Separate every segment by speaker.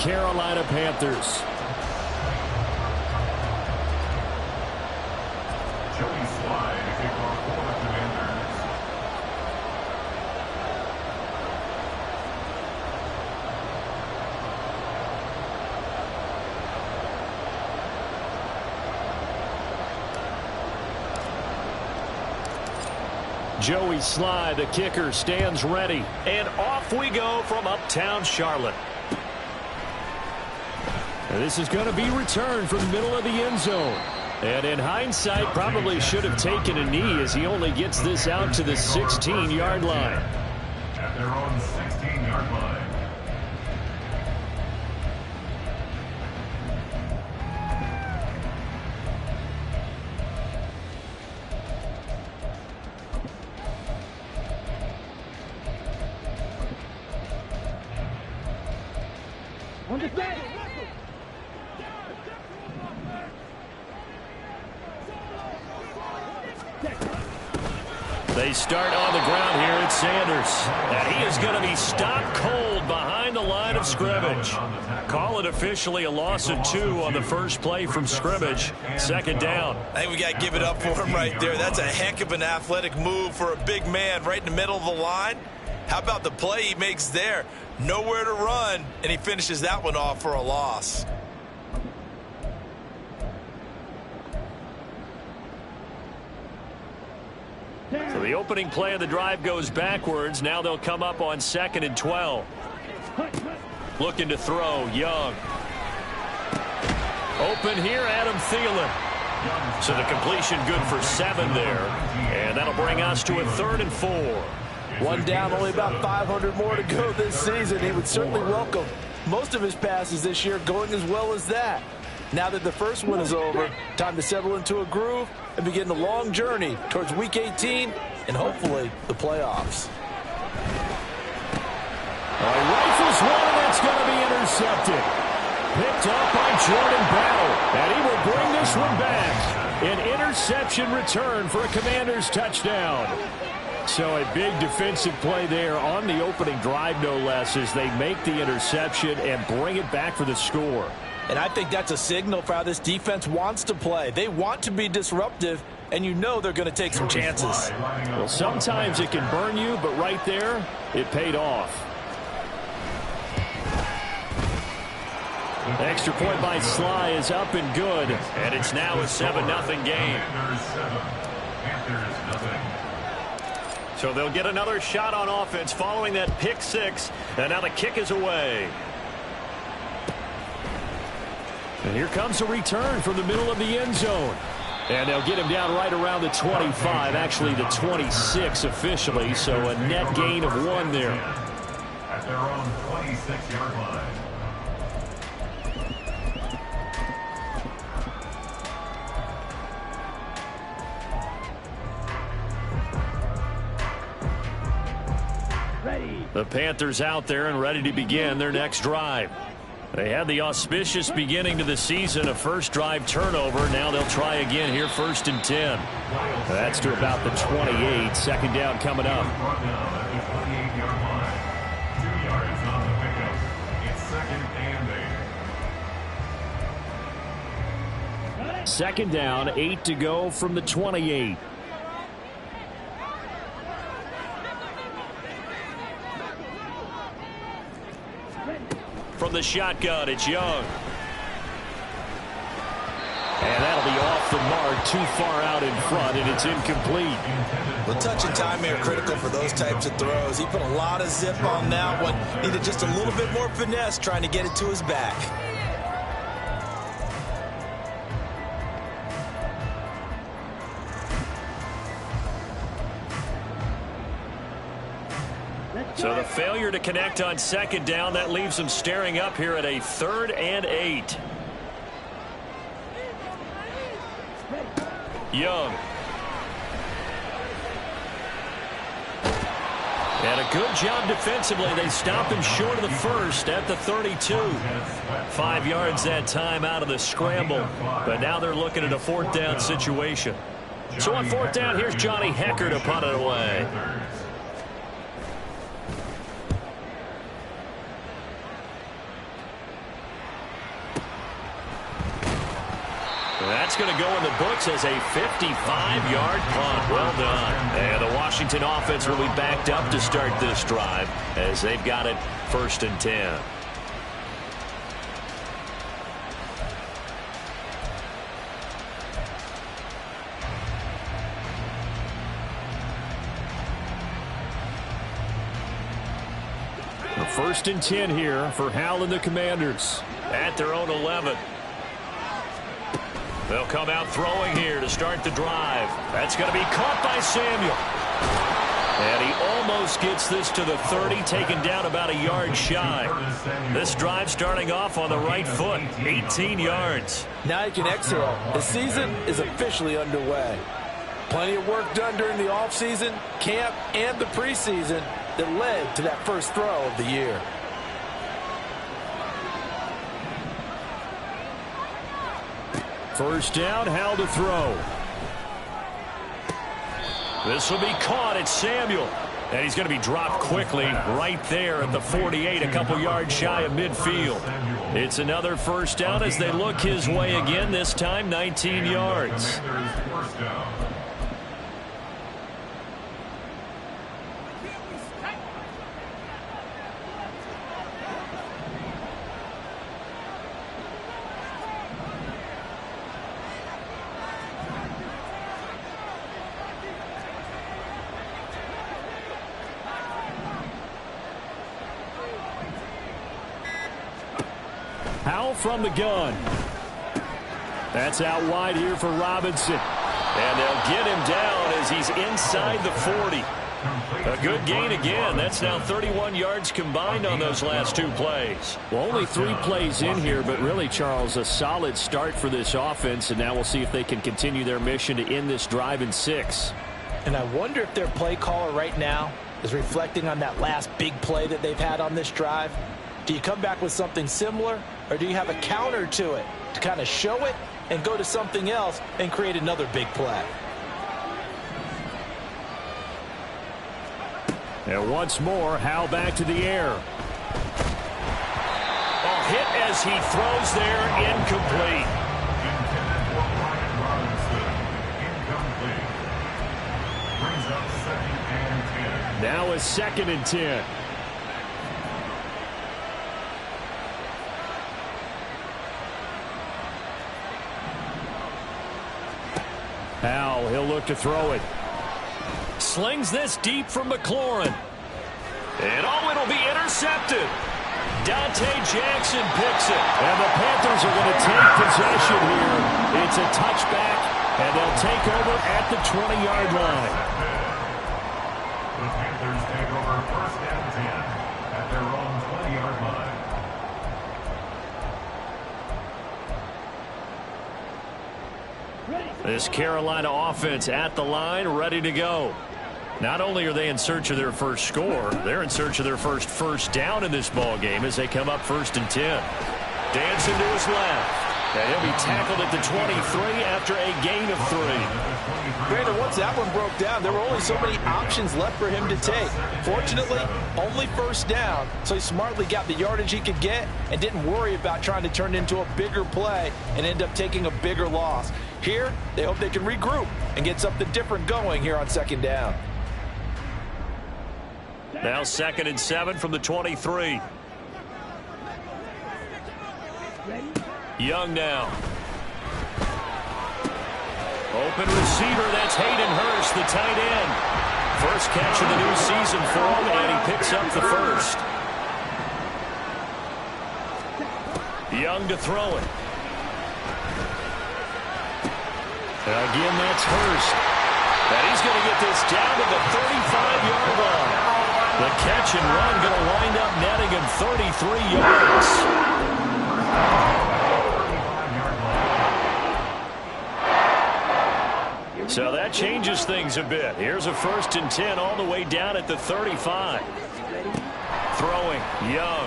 Speaker 1: Carolina Panthers. Joey Slye, the kicker, stands ready. And off we go from uptown Charlotte. And this is going to be returned from the middle of the end zone. And in hindsight, probably should have taken a knee as he only gets this out to the 16-yard line.
Speaker 2: At their own 16-yard line.
Speaker 1: They start on the ground here at Sanders. And he is going to be stopped cold behind the line of scrimmage. Call it officially a loss of 2 on the first play from scrimmage. Second down.
Speaker 3: I think we got to give it up for him right there. That's a heck of an athletic move for a big man right in the middle of the line. How about the play he makes there? Nowhere to run, and he finishes that one off for a loss.
Speaker 1: So the opening play of the drive goes backwards. Now they'll come up on 2nd and 12. Looking to throw, Young. Open here, Adam Thielen. So the completion good for 7 there. And that'll bring us to a 3rd and 4.
Speaker 4: One down, only about 500 more to go this season. He would certainly welcome most of his passes this year going as well as that. Now that the first one is over, time to settle into a groove and begin the long journey towards Week 18 and hopefully the playoffs.
Speaker 1: Rifles one, and that's going to be intercepted. Picked up by Jordan Battle, and he will bring this one back. An interception return for a Commanders touchdown. So a big defensive play there on the opening drive, no less, as they make the interception and bring it back for the score.
Speaker 4: And I think that's a signal for how this defense wants to play. They want to be disruptive, and you know they're going to take some chances.
Speaker 1: Well, sometimes it can burn you, but right there, it paid off. Extra point by Slye is up and good, and it's now a 7-0 game. So they'll get another shot on offense following that pick 6, and now the kick is away. And here comes a return from the middle of the end zone. And they'll get him down right around the 25, actually the 26 officially, so a net gain of 1 there.
Speaker 2: At their own 26-yard line.
Speaker 1: The Panthers out there and ready to begin their next drive. They had the auspicious beginning to the season, a first drive turnover. Now they'll try again here, 1st and 10. That's to about the 28. Second down coming up. Second down, 8 to go from the 28. From the shotgun, it's Young. And that'll be off the mark, too far out in front, and it's incomplete.
Speaker 3: The touch and time are critical for those types of throws. He put a lot of zip on that one. Needed just a little bit more finesse trying to get it to his back.
Speaker 1: So the failure to connect on second down, that leaves them staring up here at a 3rd and 8. Young. And a good job defensively. They stop him short of the first at the 32. 5 yards that time out of the scramble. But now they're looking at a 4th down situation. So on 4th down, here's Johnny Hecker to punt it away. That's going to go in the books as a 55-yard punt. Well done. And the Washington offense will be backed up to start this drive as they've got it 1st and 10. The 1st and 10 here for Hal and the Commanders at their own 11. They'll come out throwing here to start the drive. That's going to be caught by Samuel. And he almost gets this to the 30, taken down about a yard shy. This drive starting off on the right foot, 18 yards.
Speaker 4: Now you can exhale. The season is officially underway. Plenty of work done during the offseason, camp, and the preseason that led to that first throw of the year.
Speaker 1: First down, Hal to throw. This will be caught. It's Samuel. And he's going to be dropped quickly right there at the 48, a couple yards shy of midfield. It's another first down as they look his way again, this time 19 yards. Howell from the gun. That's out wide here for Robinson. And they'll get him down as he's inside the 40. A good gain again. That's now 31 yards combined on those last 2 plays. Well, only 3 plays in here, but really, Charles, a solid start for this offense. And now we'll see if they can continue their mission to end this drive in 6.
Speaker 4: And I wonder if their play caller right now is reflecting on that last big play that they've had on this drive. Do you come back with something similar, or do you have a counter to it to kind of show it and go to something else and create another big play?
Speaker 1: And once more, Hal back to the air. A hit as he throws there, incomplete. Now a 2nd and 10. Hal, he'll look to throw it. Slings this deep from McLaurin. And it'll be intercepted. Dante Jackson picks it. And the Panthers are going to take possession here. It's a touchback, and they'll take over at the 20-yard line.
Speaker 2: The Panthers take over 1st and 10 at their own 20-yard line.
Speaker 1: This Carolina offense at the line, ready to go. Not only are they in search of their first score, they're in search of their first down in this ball game as they come up 1st and 10. Dancing to his left. And he'll be tackled at the 23 after a gain of 3.
Speaker 4: Brandon, once that one broke down, there were only so many options left for him to take. Fortunately, only 1st down, so he smartly got the yardage he could get and didn't worry about trying to turn it into a bigger play and end up taking a bigger loss. Here, they hope they can regroup and get something different going here on 2nd down.
Speaker 1: Now 2nd and 7 from the 23. Young now. Open receiver, that's Hayden Hurst, the tight end. First catch of the new season for him, and he picks up the 1st. Young to throw it. And again, that's Hurst. And he's going to get this down to the 35-yard line. The catch and run going to wind up netting him 33 yards. So that changes things a bit. Here's a 1st and 10 all the way down at the 35. Throwing, Young.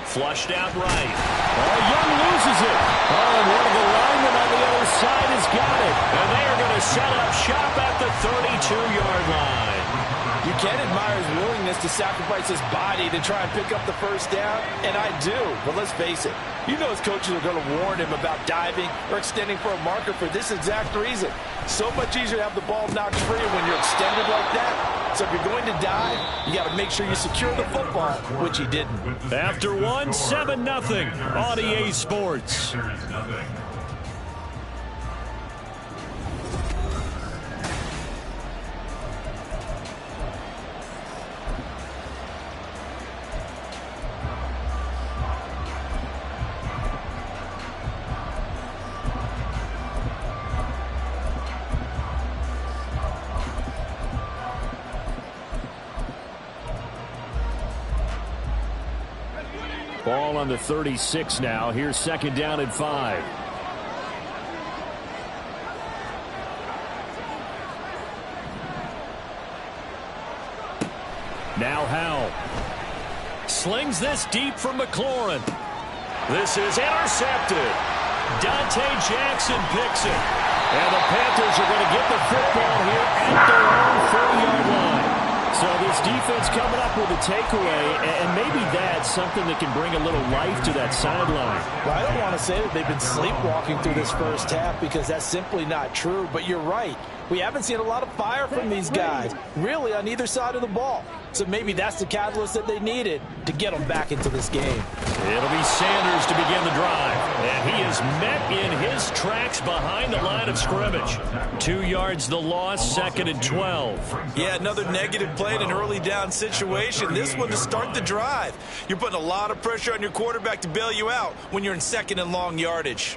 Speaker 1: Flushed out right. Oh, Young loses it. Oh, and one of the linemen on the other side has got it. And they are going to set up shop at the 32-yard line.
Speaker 4: You can admire his willingness to sacrifice his body to try and pick up the first down, and I do. But let's face it, you know his coaches are going to warn him about diving or extending for a marker for this exact reason. So much easier to have the ball knocked free when you're extended like that. So if you're going to dive, you got to make sure you secure the football, which he didn't.
Speaker 1: After one, 7-0 on EA Sports. Ball on the 36 now. Here's 2nd down and 5. Now Howell. Slings this deep from McLaurin. This is intercepted. Dante Jackson picks it. And the Panthers are going to get the football here at their own 40-yard line. So this defense coming up with a takeaway, and maybe that's something that can bring a little life to that sideline.
Speaker 4: Well, I don't want to say that they've been sleepwalking through this first half because that's simply not true, but you're right. We haven't seen a lot of fire from these guys, really, on either side of the ball. So maybe that's the catalyst that they needed to get them back into this game.
Speaker 1: It'll be Sanders to begin the drive. And he is met in his tracks behind the line of scrimmage. 2 yards the loss, 2nd and 12.
Speaker 3: Yeah, another negative play in an early down situation. This one to start the drive. You're putting a lot of pressure on your quarterback to bail you out when you're in 2nd and long yardage.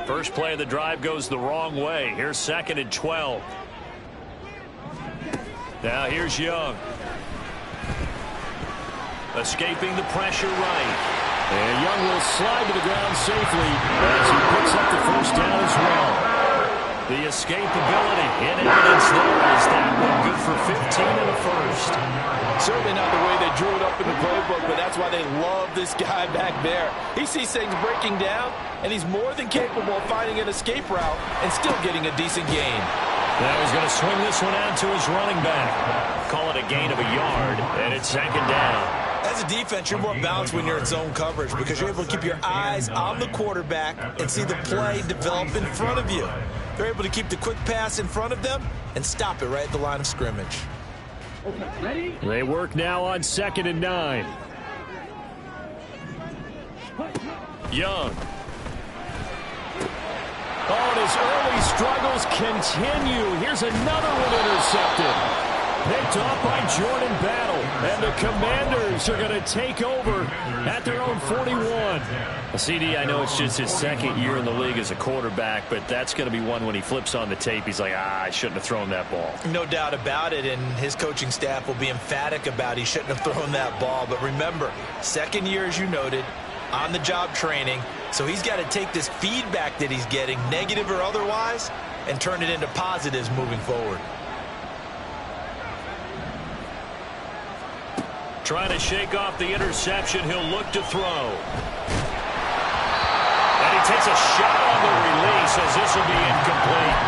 Speaker 1: First play of the drive goes the wrong way. Here's 2nd and 12. Now here's Young. Escaping the pressure right. And Young will slide to the ground safely as he picks up the first down as well. The escapability in evidence there as that one good for 15 in the first.
Speaker 4: Certainly not the way they drew it up in the playbook, but that's why they love this guy back there. He sees things breaking down, and he's more than capable of finding an escape route and still getting a decent gain.
Speaker 1: Now he's going to swing this one out to his running back. Call it a gain of a yard, and it's 2nd down.
Speaker 3: As a defense, you're more balanced when you're in zone coverage because you're able to keep your eyes on the quarterback and see the play develop in front of you. They're able to keep the quick pass in front of them and stop it right at the line of scrimmage.
Speaker 1: They work now on 2nd and 9. Young. Oh, and his early struggles continue. Here's another one intercepted. Picked off by Jordan Battle. And the Commanders are going to take over at their own 41. CD, I know it's just his 2nd year in the league as a quarterback, but that's going to be one when he flips on the tape. He's like, I shouldn't have thrown that ball.
Speaker 3: No doubt about it, and his coaching staff will be emphatic about he shouldn't have thrown that ball. But remember, 2nd year, as you noted, on-the-job training. So he's got to take this feedback that he's getting, negative or otherwise, and turn it into positives moving forward.
Speaker 1: Trying to shake off the interception. He'll look to throw. And he takes a shot on the release as this will be incomplete.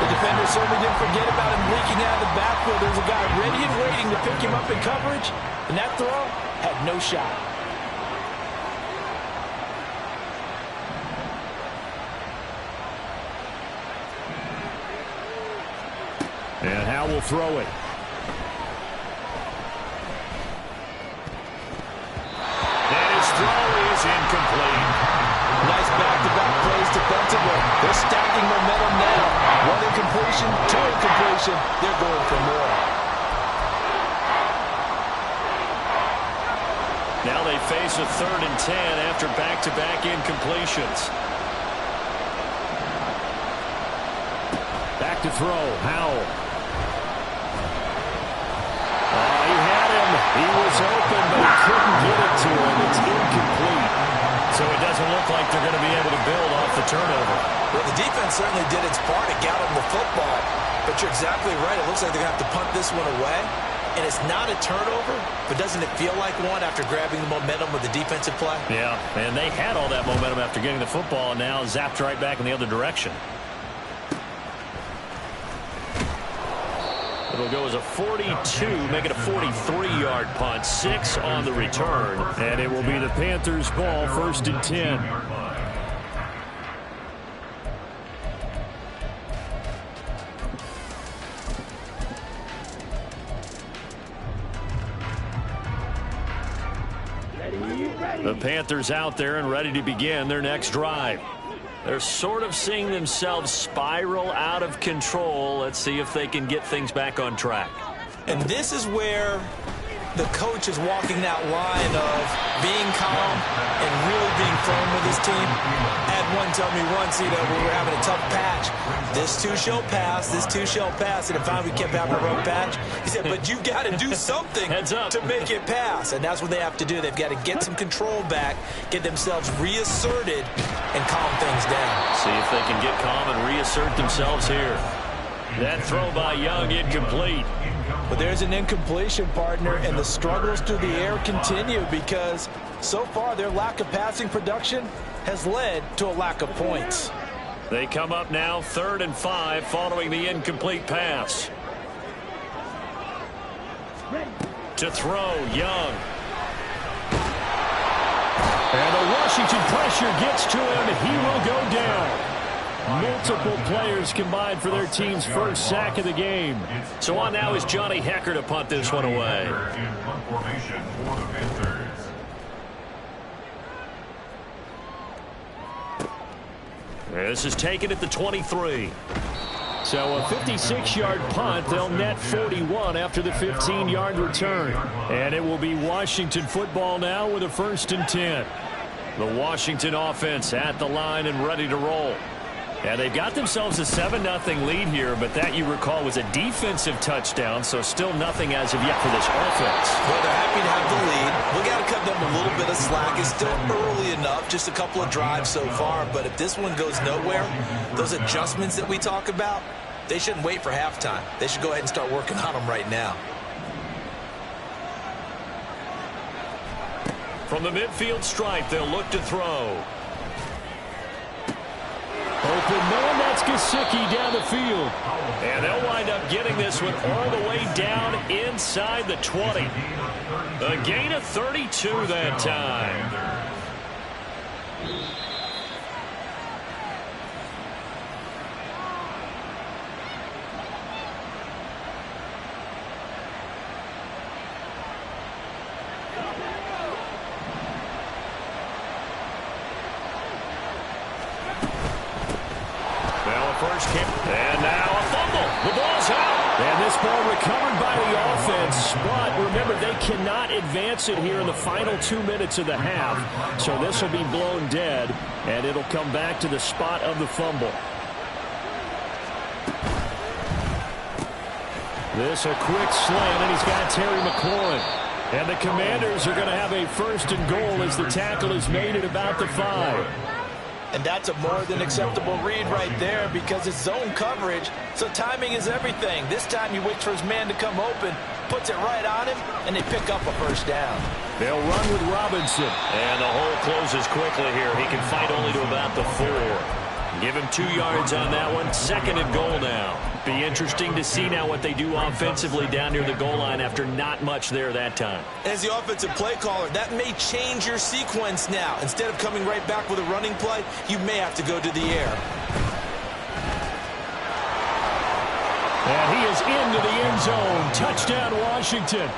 Speaker 4: The defender certainly didn't forget about him leaking out of the backfield. There's a guy ready and waiting to pick him up in coverage, and that throw had no shot.
Speaker 1: And Howell will throw it. And his throw is incomplete.
Speaker 4: Nice back-to-back plays defensively. They're stacking momentum now. One incompletion, two incompletion. They're going for more.
Speaker 1: Now they face a 3rd and 10 after back-to-back incompletions. Back to throw. Howell. He had him. He was open, but he couldn't get it to him. It's incomplete. So it doesn't look like they're going to be able to build off the turnover.
Speaker 3: Well, the defense certainly did its part to get them the football. But you're exactly right. It looks like they're going to have to punt this one away. And it's not a turnover, but doesn't it feel like one after grabbing the momentum with the defensive play?
Speaker 1: Yeah, and they had all that momentum after getting the football, and now zapped right back in the other direction. It'll go as a 42, make it a 43-yard punt, 6 on the return. And it will be the Panthers' ball, 1st and 10. The Panthers out there and ready to begin their next drive. They're sort of seeing themselves spiral out of control. Let's see if they can get things back on track.
Speaker 4: And this is where the coach is walking that line of being calm and really being firm with his team. I had one tell me once, when we were having a tough patch, this too shall pass, this too shall pass. And finally we kept having a rough patch. He said, but you've got to do something to make it pass. And that's what they have to do. They've got to get some control back, get themselves reasserted, and calm things down.
Speaker 1: See if they can get calm and reassert themselves here. That throw by Young incomplete.
Speaker 4: But there's an incompletion, partner, and the struggles through the air continue because so far their lack of passing production has led to a lack of points.
Speaker 1: They come up now 3rd and 5 following the incomplete pass. To throw, Young. And the Washington pressure gets to him. He will go down. Multiple players combined for their team's first sack of the game. So on now is Johnny Hecker to punt this one away. This is taken at the 23. So a 56-yard punt. They'll net 41 after the 15-yard return. And it will be Washington football now with a 1st and 10. The Washington offense at the line and ready to roll. And they've got themselves a 7-0 lead here, but that, you recall, was a defensive touchdown, so still nothing as of yet for this offense.
Speaker 4: Well, they're happy to have the lead. We got to cut them a little bit of slack. It's still early enough, just a couple of drives so far, but if this one goes nowhere, those adjustments that we talk about, they shouldn't wait for halftime. They should go ahead and start working on them right now.
Speaker 1: From the midfield stripe, they'll look to throw. Open man, that's Gesicki down the field. And they'll wind up getting this one all the way down inside the 20. A gain of 32 that time. And now a fumble. The ball's out. And this ball recovered by the offense. But remember, they cannot advance it here in the final 2 minutes of the half. So this will be blown dead. And it'll come back to the spot of the fumble. This a quick slant, and he's got Terry McLaurin. And the Commanders are going to have a 1st and goal as the tackle is made at about the 5.
Speaker 4: And that's a more than acceptable read right there because it's zone coverage, so timing is everything. This time he waits for his man to come open, puts it right on him, and they pick up a 1st down.
Speaker 1: They'll run with Robinson. And the hole closes quickly here. He can fight only to about the 4. Give him 2 yards on that one. 2nd and goal now. Be interesting to see now what they do offensively down near the goal line after not much there that time.
Speaker 4: As the offensive play caller, that may change your sequence now. Instead of coming right back with a running play, you may have to go to the air.
Speaker 1: And he is into the end zone. Touchdown, Washington.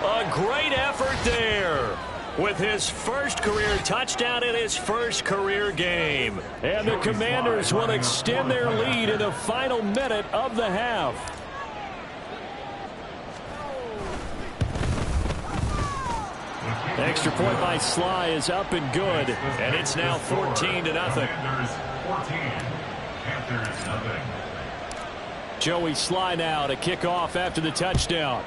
Speaker 1: A great effort there with his first career touchdown in his first career game. And the Commanders will extend their lead in the final minute of the half. Extra point by Sly is up and good. And it's now 14-0. Joey Sly now to kick off after the touchdown.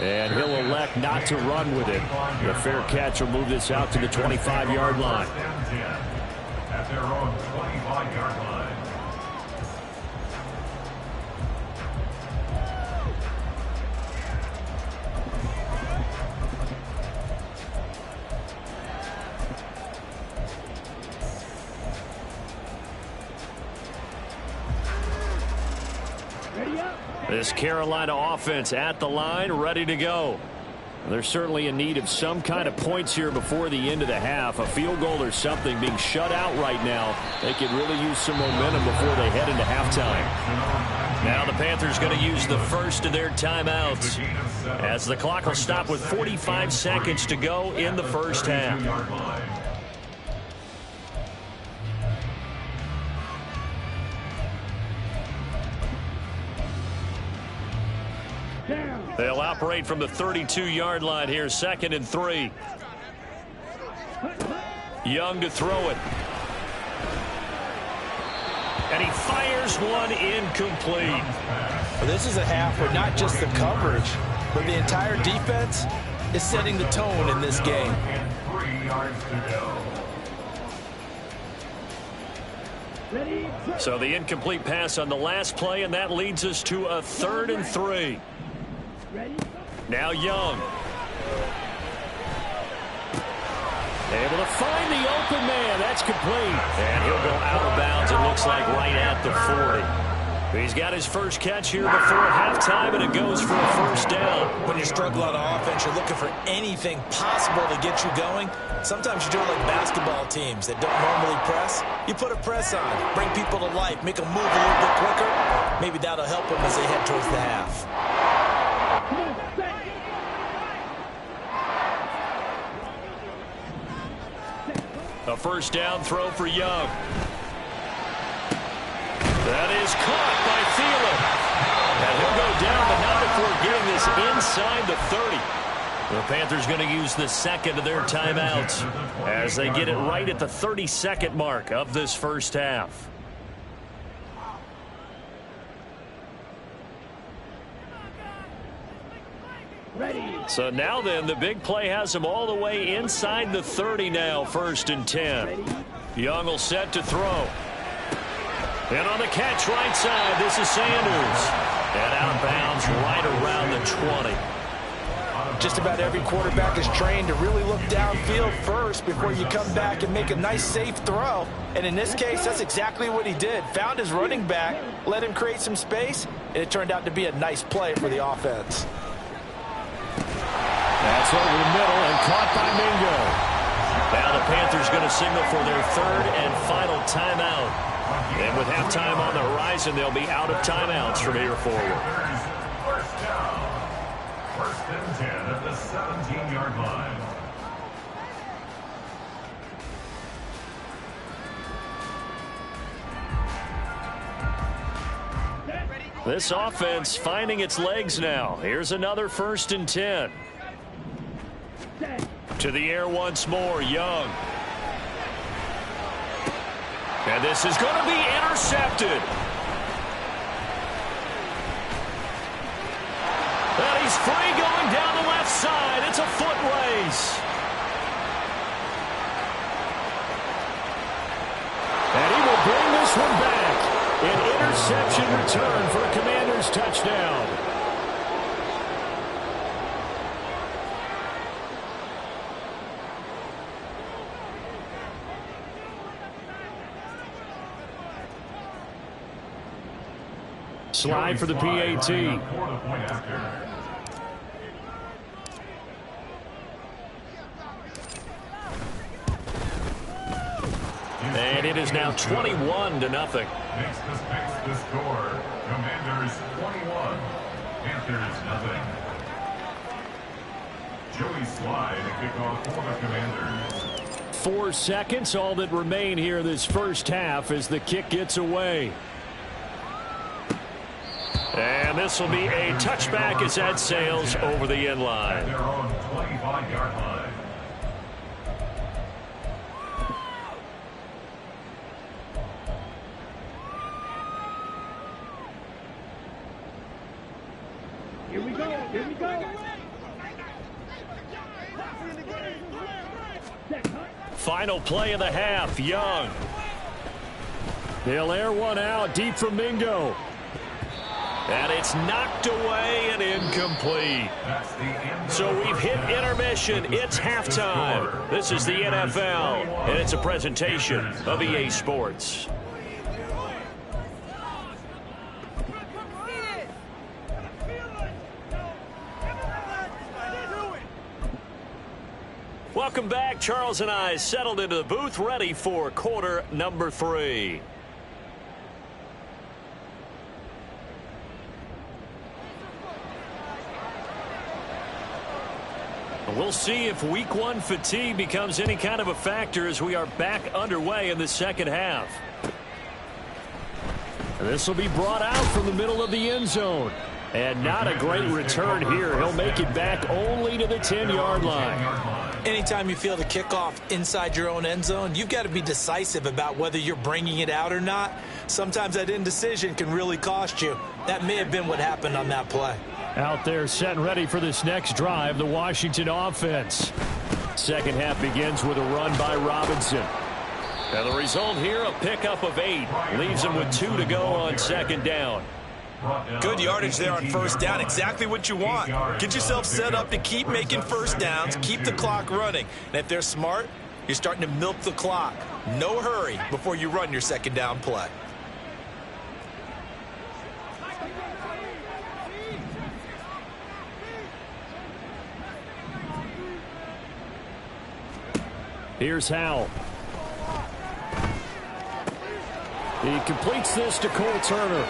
Speaker 1: And he'll elect not to run with it. The fair catch will move this out to the 25-yard line.
Speaker 2: At their own 25-yard line.
Speaker 1: This Carolina offense at the line, ready to go. They're certainly in need of some kind of points here before the end of the half. A field goal or something, being shut out right now. They could really use some momentum before they head into halftime. Now the Panthers going to use the first of their timeouts, as the clock will stop with 45 seconds to go in the first half. They'll operate from the 32-yard line here, 2nd and 3. Young to throw it. And he fires one incomplete.
Speaker 4: Well, this is a half where not just the coverage, but the entire defense is setting the tone in this game.
Speaker 2: And 3 yards to go.
Speaker 1: So the incomplete pass on the last play, and that leads us to a 3rd and 3. Now Young. Able to find the open man. That's complete. And he'll go out of bounds, it looks like, right at the 40. He's got his first catch here before halftime, and it goes for a first down.
Speaker 4: When you struggle on offense, you're looking for anything possible to get you going. Sometimes you do it like basketball teams that don't normally press. You put a press on, bring people to life, make them move a little bit quicker. Maybe that'll help them as they head towards the half.
Speaker 1: A first down throw for Young. That is caught by Thielen. And he'll go down, but not before getting this inside the 30. The Panthers going to use the second of their timeouts as they get it right at the 32nd mark of this first half. So now then, the big play has them all the way inside the 30 now, 1st and 10. Young will set to throw. And on the catch right side, this is Sanders. And out of bounds right around the 20.
Speaker 4: Just about every quarterback is trained to really look downfield first before you come back and make a nice, safe throw. And in this case, that's exactly what he did. Found his running back, let him create some space, and it turned out to be a nice play for the offense.
Speaker 1: That's over the middle and caught by Mingo. Now the Panthers going to signal for their 3rd and final timeout. And with halftime on the horizon, they'll be out of timeouts from here forward.
Speaker 2: First down. 1st and 10 at the 17-yard line.
Speaker 1: This offense finding its legs now. Here's another 1st and 10. To the air once more, Young. And this is going to be intercepted. And he's free going down the left side. It's a foot race. And he will bring this one back. An interception return for a Commanders touchdown. Slide for the PAT. And it is now 21-0.
Speaker 2: Makes the score. Commanders 21. Panthers nothing. Joey Slide to kick off for the Commanders.
Speaker 1: 4 seconds, all that remain here this first half as the kick gets away. And this will be a touchback as that sails over the end line.
Speaker 2: Their own 25-yard line.
Speaker 5: Here we go. Here we go.
Speaker 1: Final play of the half, Young. They'll air one out deep from Mingo. And it's knocked away and incomplete. So we've hit intermission. It's halftime. This is the NFL, and it's a presentation of EA Sports. Welcome back. Charles and I settled into the booth, ready for quarter number 3. We'll see if week 1 fatigue becomes any kind of a factor as we are back underway in the second half. This will be brought out from the middle of the end zone. And not a great return here. He'll make it back only to the 10-yard line.
Speaker 4: Anytime you feel the kickoff inside your own end zone, you've got to be decisive about whether you're bringing it out or not. Sometimes that indecision can really cost you. That may have been what happened on that play.
Speaker 1: Out there set and ready for this next drive, the Washington offense. Second half begins with a run by Robinson. And the result here, a pickup of 8. Leaves him with 2 to go on second down.
Speaker 3: Good yardage there on first down. Exactly what you want. Get yourself set up to keep making first downs, keep the clock running. And if they're smart, you're starting to milk the clock. No hurry before you run your second down play.
Speaker 1: Here's Howell. He completes this to Cole Turner.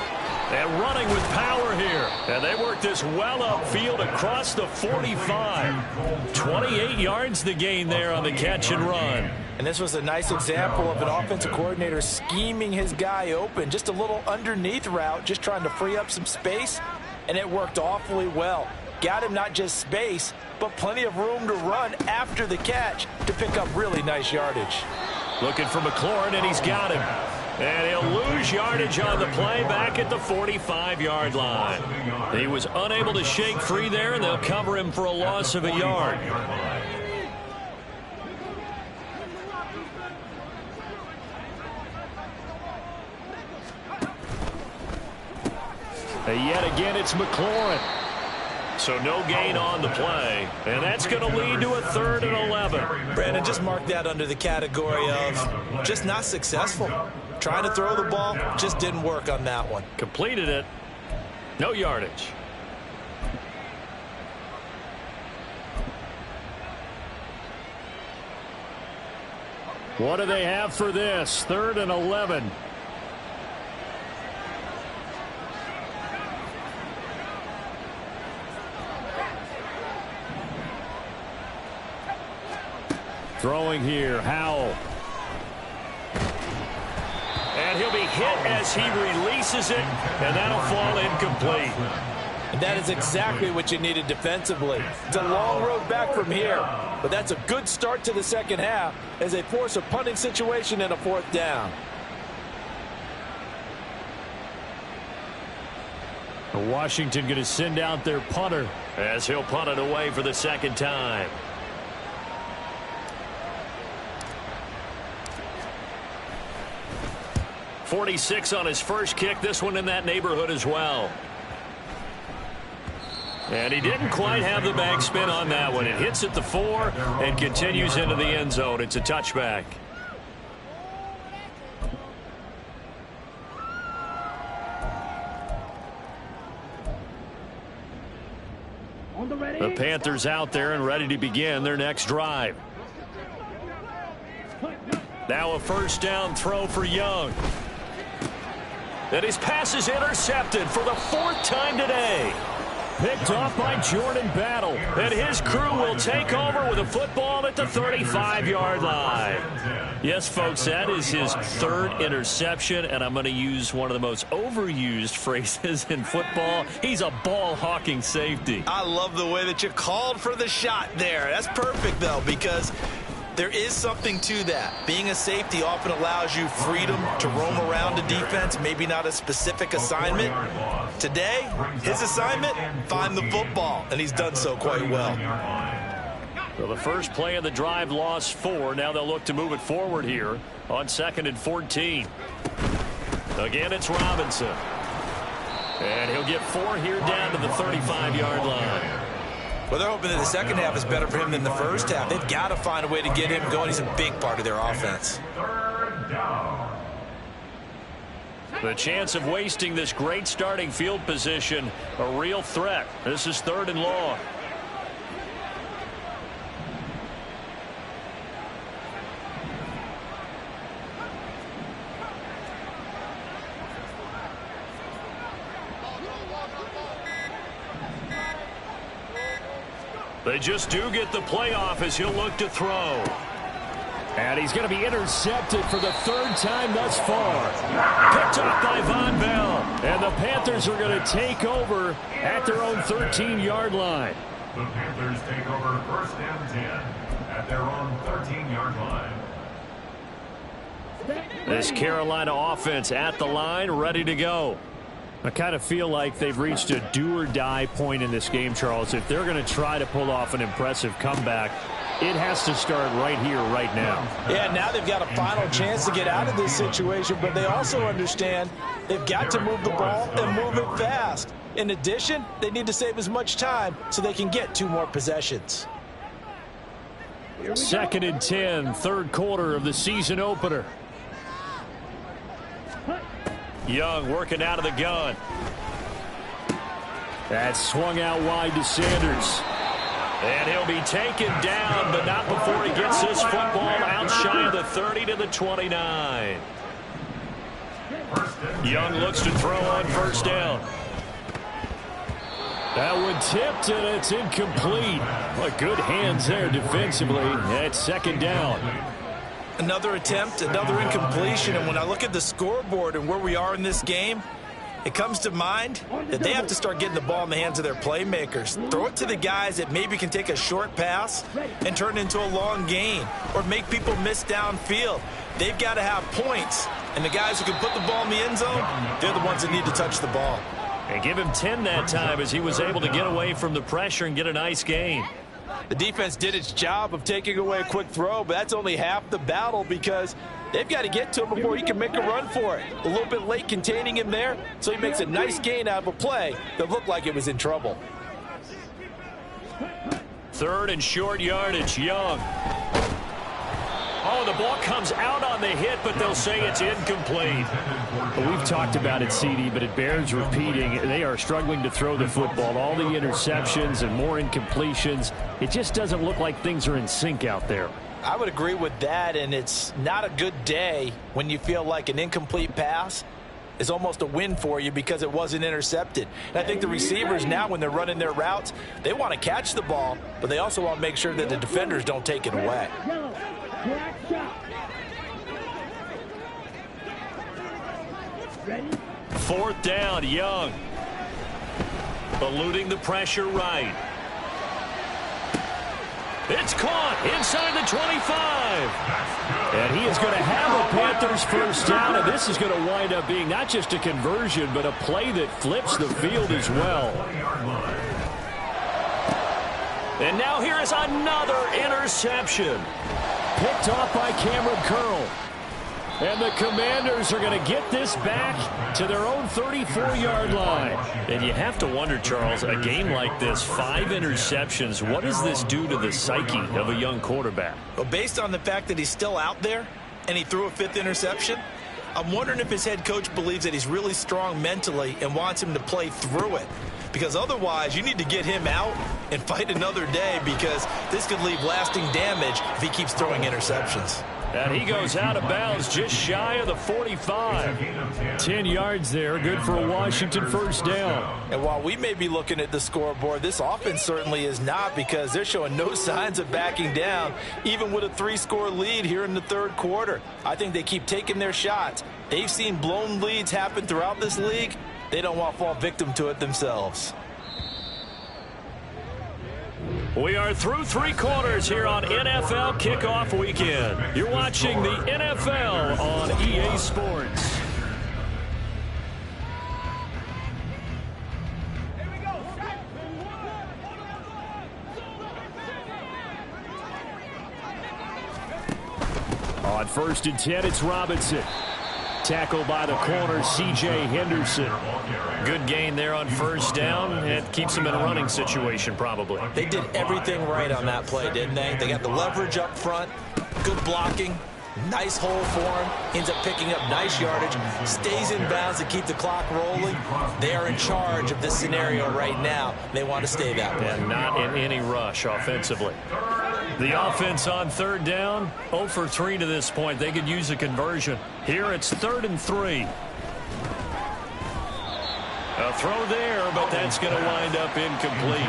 Speaker 1: And running with power here. And they work this well upfield across the 45. 28 yards the gain there on the catch and run.
Speaker 4: And this was a nice example of an offensive coordinator scheming his guy open. Just a little underneath route, just trying to free up some space. And it worked awfully well. Got him not just space, but plenty of room to run after the catch to pick up really nice yardage.
Speaker 1: Looking for McLaurin, and he's got him. And he'll lose yardage on the play back at the 45-yard line. He was unable to shake free there, and they'll cover him for a loss of a yard. And yet again, it's McLaurin. So no gain on the play, and that's going to lead to a 3rd and 11.
Speaker 4: Brandon, just mark that under the category of just not successful. Trying to throw the ball, just didn't work on that one.
Speaker 1: Completed it. No yardage. What do they have for this? 3rd and 11. Throwing here, Howell. And he'll be hit as he releases it, and that'll fall incomplete.
Speaker 4: And that is exactly what you needed defensively. It's a long road back from here, but that's a good start to the second half as they force a punting situation and a 4th down.
Speaker 1: Washington going to send out their punter as he'll punt it away for the second time. .46 on his first kick. This one in that neighborhood as well. And he didn't quite have the backspin on that one. It hits at the 4 and continues into the end zone. It's a touchback. The Panthers out there and ready to begin their next drive. Now a first down throw for Young. And his pass is intercepted for the 4th time today. Picked off by Jordan Battle. And his crew will take over with a football at the 35-yard line. Yes, folks, that is his 3rd interception. And I'm going to use one of the most overused phrases in football. He's a ball-hawking safety.
Speaker 3: I love the way that you called for the shot there. That's perfect, though, because there is something to that. Being a safety often allows you freedom to roam around a defense, maybe not a specific assignment. Today, his assignment, find the football, and he's done so quite well.
Speaker 1: Well, the first play of the drive lost 4. Now they'll look to move it forward here on 2nd and 14. Again, it's Robinson. And he'll get 4 here down to the 35-yard line.
Speaker 4: Well, they're hoping that the second half is better for him than the first half. They've got to find a way to get him going. He's a big part of their offense.
Speaker 2: 3rd down.
Speaker 1: The chance of wasting this great starting field position, a real threat. This is 3rd and long. They just do get the playoff as he'll look to throw. And he's going to be intercepted for the third time thus far. Picked off by Von Bell. And the Panthers are going to take over at their own 13-yard line.
Speaker 2: The Panthers take over first and 10 at their own 13-yard line.
Speaker 1: This Carolina offense at the line, ready to go. I kind of feel like they've reached a do-or-die point in this game, Charles. If they're going to try to pull off an impressive comeback, it has to start right here, right now.
Speaker 4: Yeah, now they've got a final chance to get out of this situation, but they also understand they've got to move the ball and move it fast. In addition, they need to save as much time so they can get 2 more possessions.
Speaker 1: 2nd and 10, third quarter of the season opener. Young working out of the gun. That's swung out wide to Sanders. And he'll be taken down, but not before he gets this football out shy of the 30 to the 29. Young looks to throw on first down. That one tipped, and it's incomplete. But good hands there defensively. That's 2nd down.
Speaker 4: Another attempt, another incompletion, and when I look at the scoreboard and where we are in this game, it comes to mind that they have to start getting the ball in the hands of their playmakers. Throw it to the guys that maybe can take a short pass and turn it into a long gain or make people miss downfield. They've got to have points, and the guys who can put the ball in the end zone, they're the ones that need to touch the ball.
Speaker 1: And give him 10 that time as he was able to get away from the pressure and get a nice gain.
Speaker 4: The defense did its job of taking away a quick throw, but that's only half the battle because they've got to get to him before he can make a run for it. A little bit late containing him there, so he makes a nice gain out of a play that looked like it was in trouble.
Speaker 1: 3rd and short yardage, Young. Oh, the ball comes out on the hit, but they'll say it's incomplete. Well, we've talked about it, CD, but it bears repeating. They are struggling to throw the football. All the interceptions and more incompletions. It just doesn't look like things are in sync out there.
Speaker 4: I would agree with that, and it's not a good day when you feel like an incomplete pass is almost a win for you because it wasn't intercepted. And I think the receivers now, when they're running their routes, they want to catch the ball, but they also want to make sure that the defenders don't take it away.
Speaker 1: 4th down, Young. Eluding the pressure right. It's caught inside the 25. And he is going to have a Panthers first down, and this is going to wind up being not just a conversion, but a play that flips the field as well. And now here is another interception. Picked off by Cameron Curl. And the Commanders are going to get this back to their own 34-yard line. And you have to wonder, Charles, a game like this, 5 interceptions, what does this do to the psyche of a young quarterback?
Speaker 4: Well, based on the fact that he's still out there and he threw a 5th interception, I'm wondering if his head coach believes that he's really strong mentally and wants him to play through it. Because otherwise, you need to get him out and fight another day because this could leave lasting damage if he keeps throwing interceptions.
Speaker 1: And he goes out of bounds just shy of the 45. 10 yards there, good for a Washington first down.
Speaker 4: And while we may be looking at the scoreboard, this offense certainly is not because they're showing no signs of backing down, even with a 3-score lead here in the 3rd quarter. I think they keep taking their shots. They've seen blown leads happen throughout this league. They don't want to fall victim to it themselves.
Speaker 1: We are through 3 quarters here on NFL Kickoff Weekend. You're watching the NFL on EA Sports. On 1st and 10, it's Robinson. Tackled by the corner, C.J. Henderson. Good gain there on first down. It keeps them in a running situation, probably.
Speaker 4: They did everything right on that play, didn't they? They got the leverage up front, good blocking, nice hole for him, ends up picking up nice yardage, stays in bounds to keep the clock rolling. They are in charge of this scenario right now. They want to stay that way.
Speaker 1: And not in any rush offensively. The offense on 3rd down, 0 for 3 to this point. They could use a conversion. Here it's 3rd and 3. A throw there, but that's going to wind up incomplete.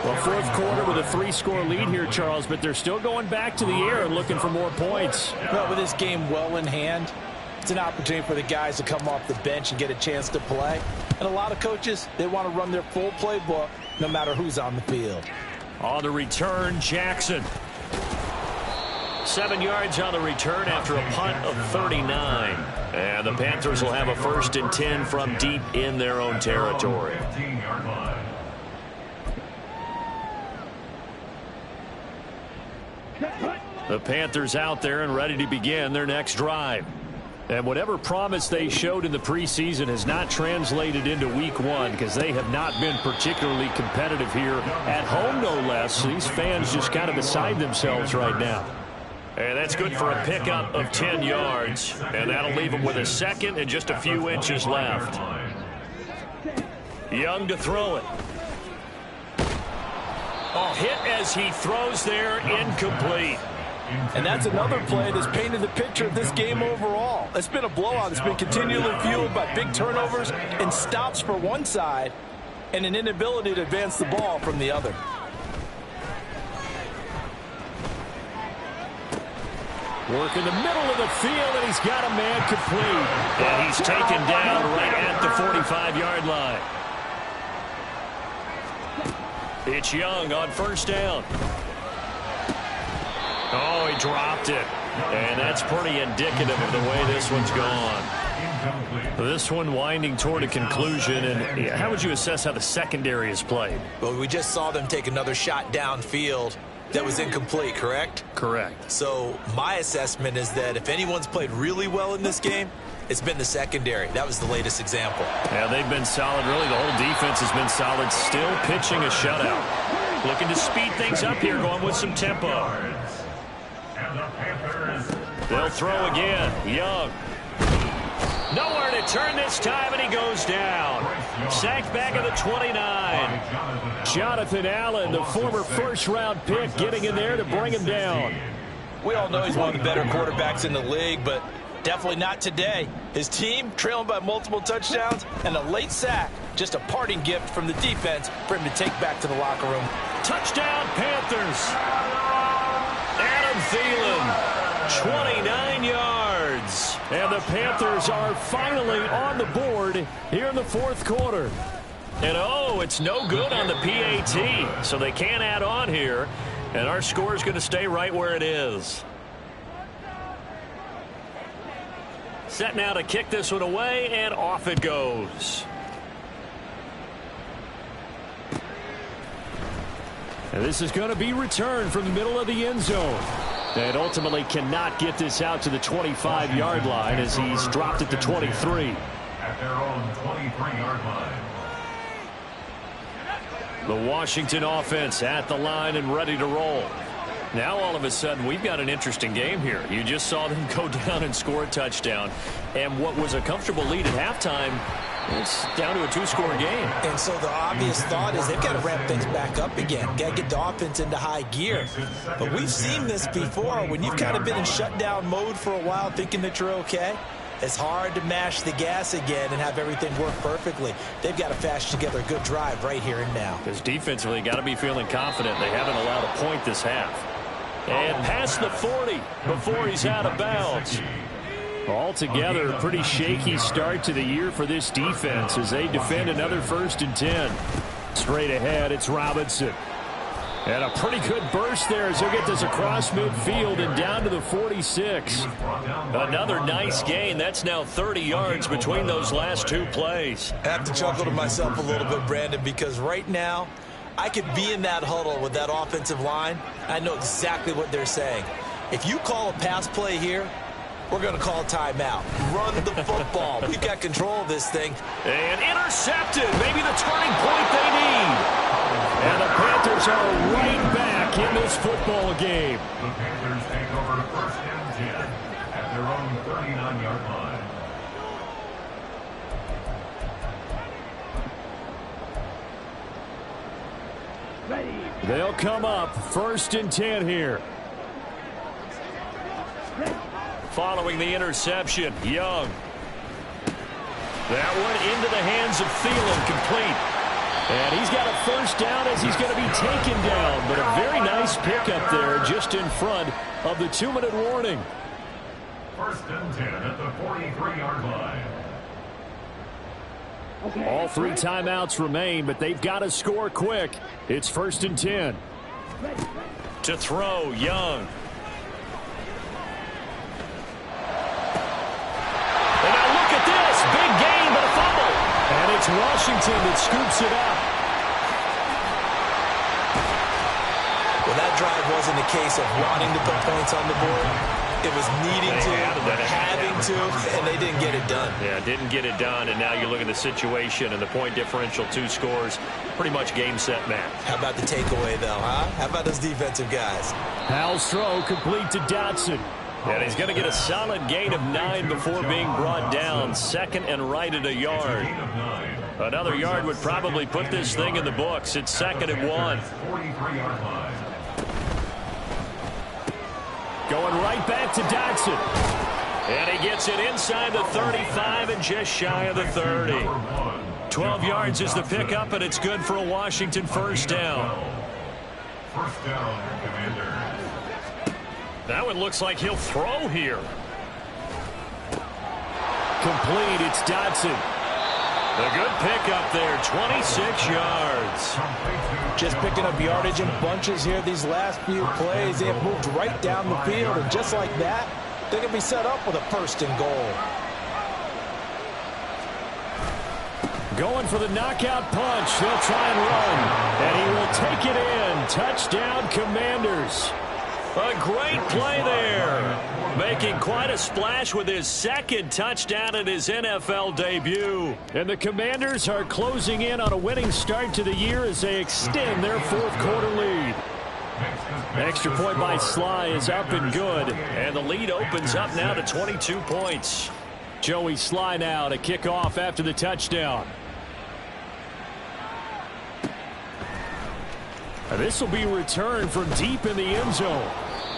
Speaker 1: Well, fourth quarter with a 3-score lead here, Charles, but they're still going back to the air and looking for more points.
Speaker 4: Well, with this game well in hand, it's an opportunity for the guys to come off the bench and get a chance to play. And a lot of coaches, they want to run their full playbook no matter who's on the field.
Speaker 1: On the return, Jackson. 7 yards on the return after a punt of 39. And the Panthers will have a 1st and 10 from deep in their own territory. The Panthers out there and ready to begin their next drive. And whatever promise they showed in the preseason has not translated into week 1 because they have not been particularly competitive here at home, no less. These fans just kind of beside themselves right now. And that's good for a pickup of 10 yards. And that'll leave them with a 2nd and just a few inches left. Young to throw it. Oh, hit as he throws there, incomplete.
Speaker 4: And that's another play that's painted the picture of this game overall. It's been a blowout. It's been continually fueled by big turnovers and stops for one side and an inability to advance the ball from the other.
Speaker 1: Work in the middle of the field, and he's got a man complete. And he's taken down right at the 45-yard line. It's Young on 1st down. Oh, he dropped it. And that's pretty indicative of the way this one's gone. This one winding toward a conclusion. And how would you assess how the secondary is played?
Speaker 3: Well, we just saw them take another shot downfield that was incomplete, correct?
Speaker 1: Correct.
Speaker 3: So my assessment is that if anyone's played really well in this game, it's been the secondary. That was the latest example.
Speaker 1: Yeah, they've been solid. Really, the whole defense has been solid. Still pitching a shutout. Looking to speed things up here, going with some tempo. They'll throw again. Young. Nowhere to turn this time, and he goes down. Sacked back at the 29. Jonathan Allen, the former 1st-round pick, getting in there to bring him down.
Speaker 4: We all know he's one of the better quarterbacks in the league, but definitely not today. His team trailing by multiple touchdowns and a late sack. Just a parting gift from the defense for him to take back to the locker room.
Speaker 1: Touchdown, Panthers. Adam Thielen, 29 yards. And the Panthers are finally on the board here in the 4th quarter. And, oh, it's no good on the PAT, so they can't add on here. And our score is going to stay right where it is. Set now to kick this one away, and off it goes. And this is going to be returned from the middle of the end zone. And ultimately cannot get this out to the 25-yard line as he's dropped at the 23.
Speaker 2: At their own 23-yard line.
Speaker 1: The Washington offense at the line and ready to roll. Now all of a sudden we've got an interesting game here. You just saw them go down and score a touchdown. And what was a comfortable lead at halftime, it's down to a 2-score game.
Speaker 4: And so the obvious thought is they've got to ramp things back up again. Got to get the offense into high gear. But we've seen this before. When you've kind of been in shutdown mode for a while thinking that you're okay, it's hard to mash the gas again and have everything work perfectly. They've got to fashion together a good drive right here and now.
Speaker 1: Because defensively, got to be feeling confident. They haven't allowed a point this half. And past the 40 before he's out of bounds. Altogether, a pretty shaky start to the year for this defense as they defend another 1st and 10. Straight ahead, it's Robinson. And a pretty good burst there as he'll get this across midfield and down to the 46. Another nice gain. That's now 30 yards between those last 2 plays.
Speaker 3: I have to chuckle to myself a little bit, Brandon, because right now I could be in that huddle with that offensive line. I know exactly what they're saying. If you call a pass play here, we're going to call timeout. Run the football. We've got control of this thing.
Speaker 1: And intercepted. Maybe the turning point they need. And the Panthers are right back in this football game.
Speaker 2: The Panthers take over 1st and 10 at their own 39-yard line.
Speaker 1: They'll come up 1st and 10 here. Following the interception, Young. That one into the hands of Thielen, complete. And he's got a first down as he's going to be taken down. But a very nice pickup there just in front of the 2-minute warning.
Speaker 2: First and 10 at the 43-yard line.
Speaker 1: All 3 timeouts remain, but they've got to score quick. It's first and 10. To throw, Young. And now look at this. Big gain, but a fumble. And it's Washington that scoops it up.
Speaker 4: Well, that drive wasn't a case of wanting to put points on the board. It was needing to, having to, and they didn't get it done.
Speaker 1: Yeah, didn't get it done, and now you look at the situation and the point differential, 2 scores, pretty much game, set, match.
Speaker 4: How about the takeaway, though, huh? How about those defensive guys?
Speaker 1: Howell's throw complete to Dotson. And he's going to get a solid gain of 9 before being brought down. Second and right at a yard. Another yard would probably put this thing in the books. It's second and 1.
Speaker 2: 43-yard line.
Speaker 1: Going right back to Dotson. And he gets it inside the 35 and just shy of the 30. 12 yards is the pickup, and it's good for a Washington first down.
Speaker 2: First down, Commanders.
Speaker 1: That one looks like he'll throw here. Complete, it's Dotson. A good pickup there, 26 yards.
Speaker 4: Just picking up yardage in bunches here these last few plays. They have moved right down the field, and just like that, they can be set up with a first and goal.
Speaker 1: Going for the knockout punch. They'll try and run. And he will take it in. Touchdown, Commanders. A great play there. Making quite a splash with his second touchdown in his NFL debut. And the Commanders are closing in on a winning start to the year as they extend their 4th quarter lead. Extra point by Sly is up and good. And the lead opens up now to 22 points. Joey Sly now to kick off after the touchdown. And this will be returned from deep in the end zone.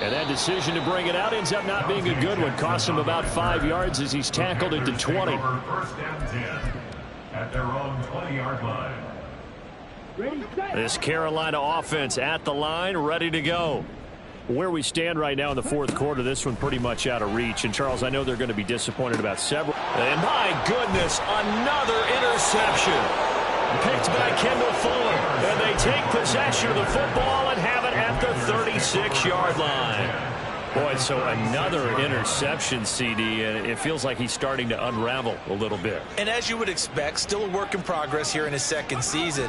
Speaker 1: And that decision to bring it out ends up not being a good one. Costs him about 5 yards as he's tackled into 20.
Speaker 2: First and 10 at their own 20-yard line.
Speaker 1: This Carolina offense at the line, ready to go. Where we stand right now in the 4th quarter, this one pretty much out of reach. And, Charles, I know they're going to be disappointed about several. And, my goodness, another interception. Picked by Kendall Fuller. And they take possession of the football and have it at the 36-yard line. Boy, so another interception, CD, and it feels like he's starting to unravel a little bit.
Speaker 4: And as you would expect, still a work in progress here in his 2nd season.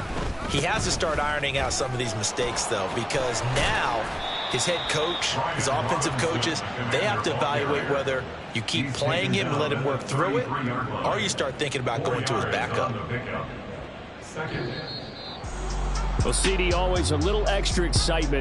Speaker 4: He has to start ironing out some of these mistakes, though, because now his head coach, his offensive coaches, they have to evaluate whether you keep playing him and let him work through it, or you start thinking about going to his backup.
Speaker 1: Well, CD, always a little extra excitement